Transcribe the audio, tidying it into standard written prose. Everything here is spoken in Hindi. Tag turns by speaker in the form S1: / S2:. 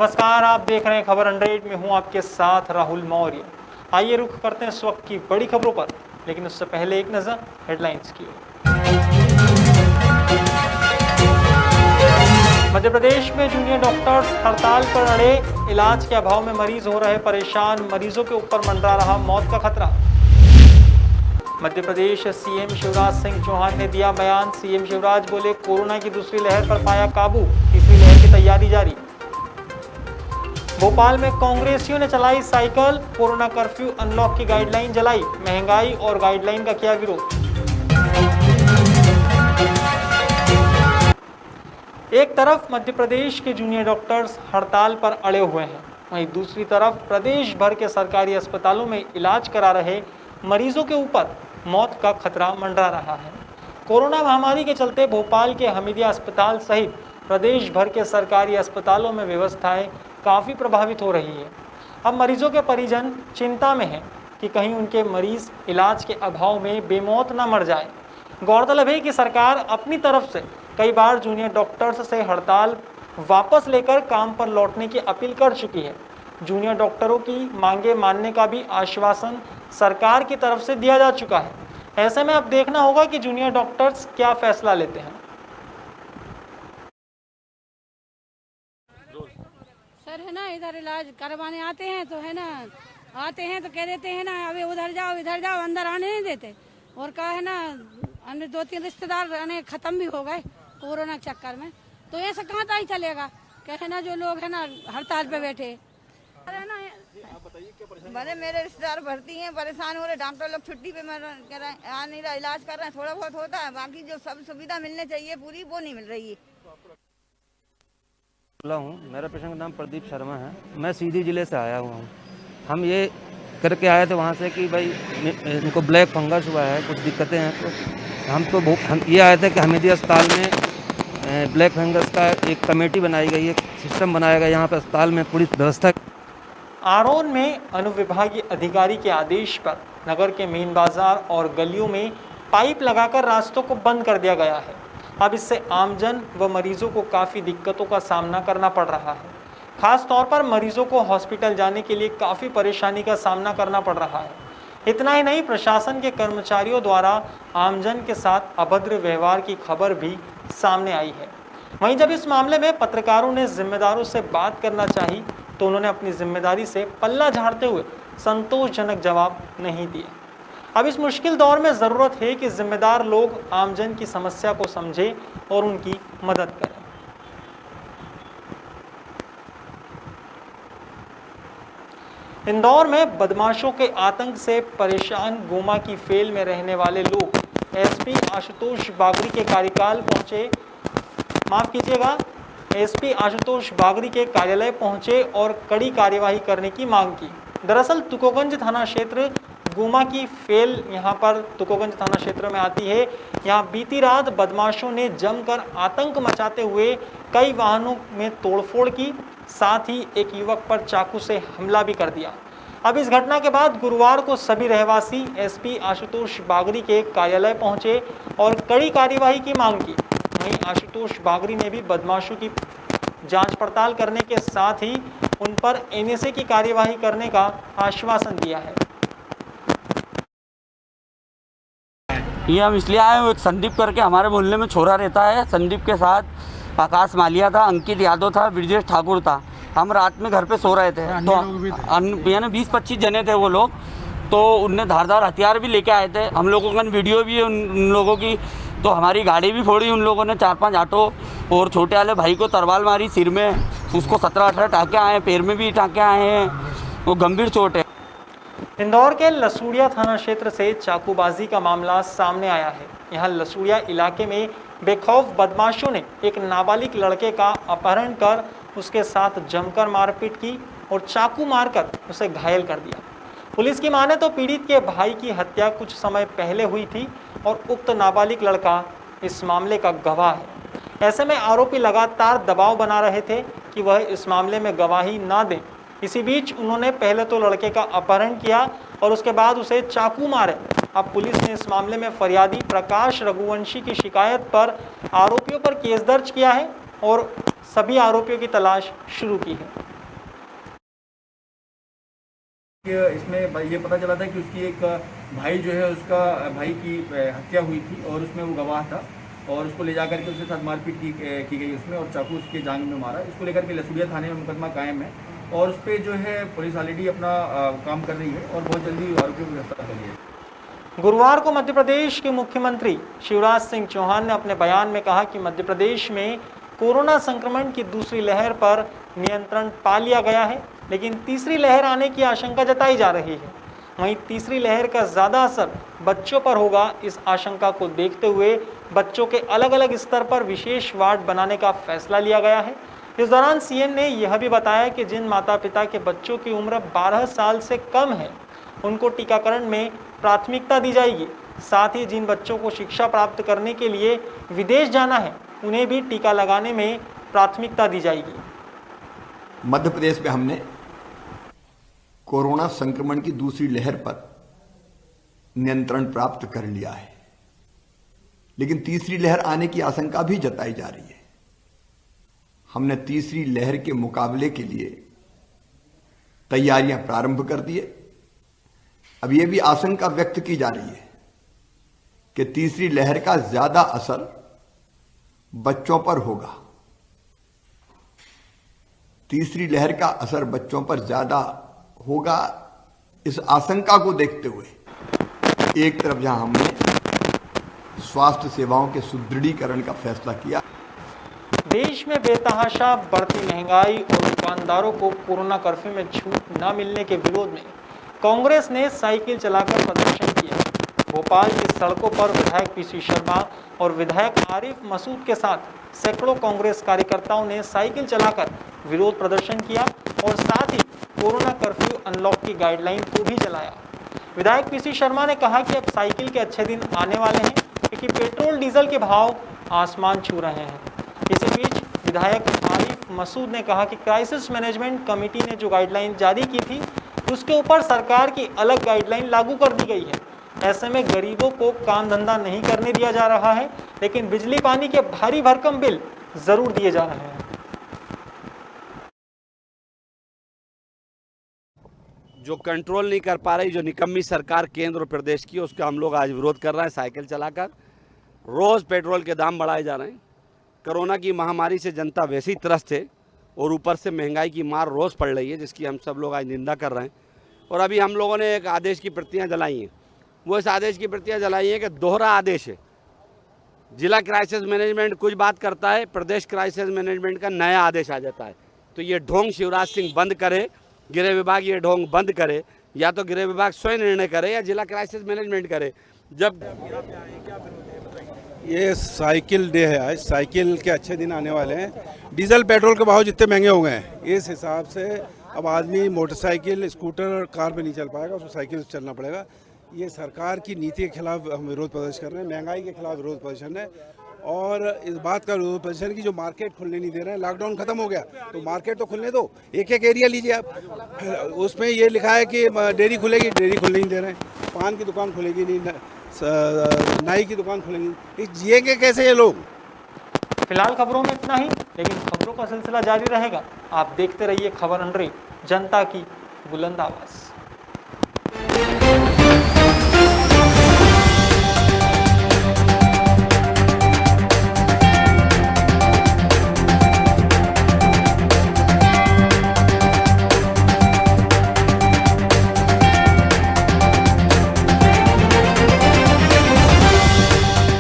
S1: नमस्कार, आप देख रहे हैं खबर 100 में हूं आपके साथ राहुल मौर्य। आइए रुख करते हैं इस वक्त की बड़ी खबरों पर, लेकिन उससे पहले एक नजर हेडलाइंस की ओर। मध्य प्रदेश में जूनियर डॉक्टर्स हड़ताल पर अड़े, इलाज के अभाव में मरीज हो रहे परेशान, मरीजों के ऊपर मंडरा रहा मौत का खतरा। मध्य प्रदेश सीएम शिवराज सिंह चौहान ने दिया बयान, सीएम शिवराज बोले कोरोना की दूसरी लहर पर पाया काबू, तीसरी लहर की तैयारी जारी। भोपाल में कांग्रेसियों ने चलाई साइकिल, कोरोना कर्फ्यू अनलॉक की गाइडलाइन जलाई, महंगाई और गाइडलाइन का किया विरोध। एक तरफ मध्य प्रदेश के जूनियर डॉक्टर्स हड़ताल पर अड़े हुए हैं, वहीं दूसरी तरफ प्रदेश भर के सरकारी अस्पतालों में इलाज करा रहे मरीजों के ऊपर मौत का खतरा मंडरा रहा है। कोरोना महामारी के चलते भोपाल के हमीदिया अस्पताल सहित प्रदेश भर के सरकारी अस्पतालों में व्यवस्थाएं काफ़ी प्रभावित हो रही है। अब मरीजों के परिजन चिंता में हैं कि कहीं उनके मरीज इलाज के अभाव में बेमौत न मर जाए। गौरतलब है कि सरकार अपनी तरफ से कई बार जूनियर डॉक्टर्स से हड़ताल वापस लेकर काम पर लौटने की अपील कर चुकी है। जूनियर डॉक्टरों की मांगे मानने का भी आश्वासन सरकार की तरफ से दिया जा चुका है। ऐसे में अब देखना होगा कि जूनियर डॉक्टर्स क्या फैसला लेते हैं।
S2: सर है ना, इधर इलाज करवाने आते हैं तो है ना, आते हैं तो कह देते हैं ना अभी उधर जाओ, अंदर आने नहीं देते। और कहा है ना, अन्य 2-3 रिश्तेदार खत्म भी हो गए कोरोना के चक्कर में, तो ऐसा कहाँ तक चलेगा। कहे ना जो लोग है ना हड़ताल पे बैठे है ना।
S3: भले मेरे रिश्तेदार भर्ती हैं, परेशान हो रहे, डॉक्टर लोग छुट्टी पे आ नहीं रहा, इलाज कर रहे हैं, थोड़ा बहुत होता है, बाकी जो सब सुविधा मिलने चाहिए पूरी वो नहीं मिल रही है।
S4: हूँ, मेरा पेशेंट का नाम प्रदीप शर्मा है, मैं सीधी जिले से आया हुआ हूँ। हम ये करके आए थे वहाँ से कि भाई इनको ब्लैक फंगस हुआ है, कुछ दिक्कतें हैं, तो हम ये आए थे कि हमीदिया अस्पताल में ब्लैक फंगस का एक कमेटी बनाई गई है, सिस्टम बनाया गया, यहाँ पर अस्पताल में पूरी व्यवस्था।
S1: आरोन में अनुविभागीय अधिकारी के आदेश पर नगर के मेन बाजार और गलियों में पाइप लगाकर रास्तों को बंद कर दिया गया है। अब इससे आमजन व मरीजों को काफ़ी दिक्कतों का सामना करना पड़ रहा है। खास तौर पर मरीजों को हॉस्पिटल जाने के लिए काफ़ी परेशानी का सामना करना पड़ रहा है। इतना ही नहीं, प्रशासन के कर्मचारियों द्वारा आमजन के साथ अभद्र व्यवहार की खबर भी सामने आई है। वहीं जब इस मामले में पत्रकारों ने जिम्मेदारों से बात करना चाही तो उन्होंने अपनी जिम्मेदारी से पल्ला झाड़ते हुए संतोषजनक जवाब नहीं दिया। अब इस मुश्किल दौर में ज़रूरत है कि जिम्मेदार लोग आमजन की समस्या को समझें और उनकी मदद करें। इंदौर में बदमाशों के आतंक से परेशान गोमा की फेल में रहने वाले लोग एसपी आशुतोष बागरी के कार्यकाल पहुंचे एसपी आशुतोष बागरी के कार्यालय पहुंचे और कड़ी कार्यवाही करने की मांग की। दरअसल तुकोगंज थाना क्षेत्र गोमा की फेल यहाँ पर तुकोगंज थाना क्षेत्र में आती है। यहाँ बीती रात बदमाशों ने जमकर आतंक मचाते हुए कई वाहनों में तोड़फोड़ की, साथ ही एक युवक पर चाकू से हमला भी कर दिया। अब इस घटना के बाद गुरुवार को सभी रहवासी एसपी आशुतोष बागरी के कार्यालय पहुंचे और कड़ी कार्यवाही की मांग की। वहीं आशुतोष बागरी ने भी बदमाशों की जांच पड़ताल करने के साथ ही उन पर एनएसए की कार्यवाही करने का आश्वासन दिया है।
S5: ये हम इसलिए आए हैं, एक संदीप करके हमारे मोहल्ले में छोरा रहता है। संदीप के साथ आकाश मालिया था, अंकित यादव था, ब्रिजेश ठाकुर था। हम रात में घर पे सो रहे थे तो यानी 20-25 जने थे वो लोग, तो उनने धारदार हथियार भी लेके आए थे। हम लोगों का वीडियो भी है उन लोगों की, तो हमारी गाड़ी भी फोड़ी उन लोगों ने, 4-5 ऑटो, और छोटे वाले भाई को तरवाल मारी सिर में, उसको 17-18 टाँके आए हैं, पैर में भी टाँके आए हैं, वो गंभीर चोट है।
S1: इंदौर के लसूड़िया थाना क्षेत्र से चाकूबाजी का मामला सामने आया है। यहाँ लसूड़िया इलाके में बेखौफ बदमाशों ने एक नाबालिग लड़के का अपहरण कर उसके साथ जमकर मारपीट की और चाकू मारकर उसे घायल कर दिया। पुलिस की माने तो पीड़ित के भाई की हत्या कुछ समय पहले हुई थी और उक्त नाबालिग लड़का इस मामले का गवाह है। ऐसे में आरोपी लगातार दबाव बना रहे थे कि वह इस मामले में गवाही ना दें। इसी बीच उन्होंने पहले तो लड़के का अपहरण किया और उसके बाद उसे चाकू मारे। अब पुलिस ने इस मामले में फरियादी प्रकाश रघुवंशी की शिकायत पर आरोपियों पर केस दर्ज किया है और सभी आरोपियों की तलाश शुरू की है।
S6: इसमें ये पता चला था कि उसकी एक भाई जो है, उसका भाई की हत्या हुई थी और उसमें वो गवाह था और उसको ले जाकर के उसके साथ मारपीट की गई उसमें और चाकू उसके जांघ में मारा। इसको लेकर के लसूड़िया थाने में मुकदमा कायम है और उस पर जो है पुलिस ऑलरेडी अपना काम कर रही है और बहुत जल्दी आरोपियों को गिरफ्तार कर लिया है।
S1: गुरुवार को मध्य प्रदेश के मुख्यमंत्री शिवराज सिंह चौहान ने अपने बयान में कहा कि मध्य प्रदेश में कोरोना संक्रमण की दूसरी लहर पर नियंत्रण पा लिया गया है, लेकिन तीसरी लहर आने की आशंका जताई जा रही है। वहीं तीसरी लहर का ज़्यादा असर बच्चों पर होगा। इस आशंका को देखते हुए बच्चों के अलग अलग स्तर पर विशेष वार्ड बनाने का फैसला लिया गया है। इस दौरान सीएम ने यह भी बताया कि जिन माता पिता के बच्चों की उम्र 12 साल से कम है, उनको टीकाकरण में प्राथमिकता दी जाएगी। साथ ही जिन बच्चों को शिक्षा प्राप्त करने के लिए विदेश जाना है, उन्हें भी टीका लगाने में प्राथमिकता दी जाएगी।
S7: मध्य प्रदेश में हमने कोरोना संक्रमण की दूसरी लहर पर नियंत्रण प्राप्त कर लिया है, लेकिन तीसरी लहर आने की आशंका भी जताई जा रही है। हमने तीसरी लहर के मुकाबले के लिए तैयारियां प्रारंभ कर दी है। अब यह भी आशंका व्यक्त की जा रही है कि तीसरी लहर का ज्यादा असर बच्चों पर होगा। तीसरी लहर का असर बच्चों पर ज्यादा होगा, इस आशंका को देखते हुए एक तरफ जहां हमने स्वास्थ्य सेवाओं के सुदृढ़ीकरण का फैसला किया।
S1: देश में बेतहाशा बढ़ती महंगाई और दुकानदारों को कोरोना कर्फ्यू में छूट न मिलने के विरोध में कांग्रेस ने साइकिल चलाकर प्रदर्शन किया। भोपाल की सड़कों पर विधायक पीसी शर्मा और विधायक आरिफ मसूद के साथ सैकड़ों कांग्रेस कार्यकर्ताओं ने साइकिल चलाकर विरोध प्रदर्शन किया और साथ ही कोरोना कर्फ्यू अनलॉक की गाइडलाइन को भी चलाया। विधायक पीसी शर्मा ने कहा कि अब साइकिल के अच्छे दिन आने वाले हैं, क्योंकि पेट्रोल डीजल के भाव आसमान छू रहे हैं। इसी बीच विधायक आरिफ मसूद ने कहा कि क्राइसिस मैनेजमेंट कमेटी ने जो गाइडलाइन जारी की थी, उसके ऊपर सरकार की अलग गाइडलाइन लागू कर दी गई है। ऐसे में गरीबों को काम धंधा नहीं करने दिया जा रहा है, लेकिन बिजली पानी के भारी भरकम बिल जरूर दिए जा रहे हैं।
S8: जो कंट्रोल नहीं कर पा रही, जो निकम्मी सरकार केंद्र और प्रदेश की, उसका हम लोग आज विरोध कर रहे हैं साइकिल चलाकर। रोज़ पेट्रोल के दाम बढ़ाए जा रहे हैं। कोरोना की महामारी से जनता वैसे ही त्रस्त है और ऊपर से महंगाई की मार रोज़ पड़ रही है, जिसकी हम सब लोग आज निंदा कर रहे हैं। और अभी हम लोगों ने एक आदेश की प्रतियां जलाई हैं। वो इस आदेश की प्रतियां जलाई हैं कि दोहरा आदेश है। जिला क्राइसिस मैनेजमेंट कुछ बात करता है, प्रदेश क्राइसिस मैनेजमेंट का नया आदेश आ जाता है। तो ये ढोंग शिवराज सिंह बंद करे, गृह विभाग ये ढोंग बंद करे, या तो गृह विभाग स्वयं निर्णय करे या जिला क्राइसिस मैनेजमेंट करे। जब
S9: ये साइकिल डे है, आज साइकिल के अच्छे दिन आने वाले हैं। डीजल पेट्रोल के भाव जितने महंगे हो गए हैं, इस हिसाब से अब आदमी मोटरसाइकिल, स्कूटर, कार पे नहीं चल पाएगा, उसको साइकिल से चलना पड़ेगा। ये सरकार की नीति के खिलाफ हम विरोध प्रदर्शन कर रहे हैं, महंगाई के खिलाफ विरोध प्रदर्शन है और इस बात का विरोध प्रदर्शन की जो मार्केट खुलने नहीं दे रहे हैं। लॉकडाउन खत्म हो गया तो मार्केट तो खुलने दो, एक एक एरिया लीजिए आप। उसमें ये लिखा है कि डेयरी खुलेगी, डेयरी खुलने नहीं दे रहे हैं। पान की दुकान खुलेगी नहीं, नाई की दुकान खुलेगी। जिएंगे कैसे ये लोग?
S1: फिलहाल खबरों में इतना ही, लेकिन खबरों का सिलसिला जारी रहेगा। आप देखते रहिए खबर 100, जनता की बुलंद आवाज़।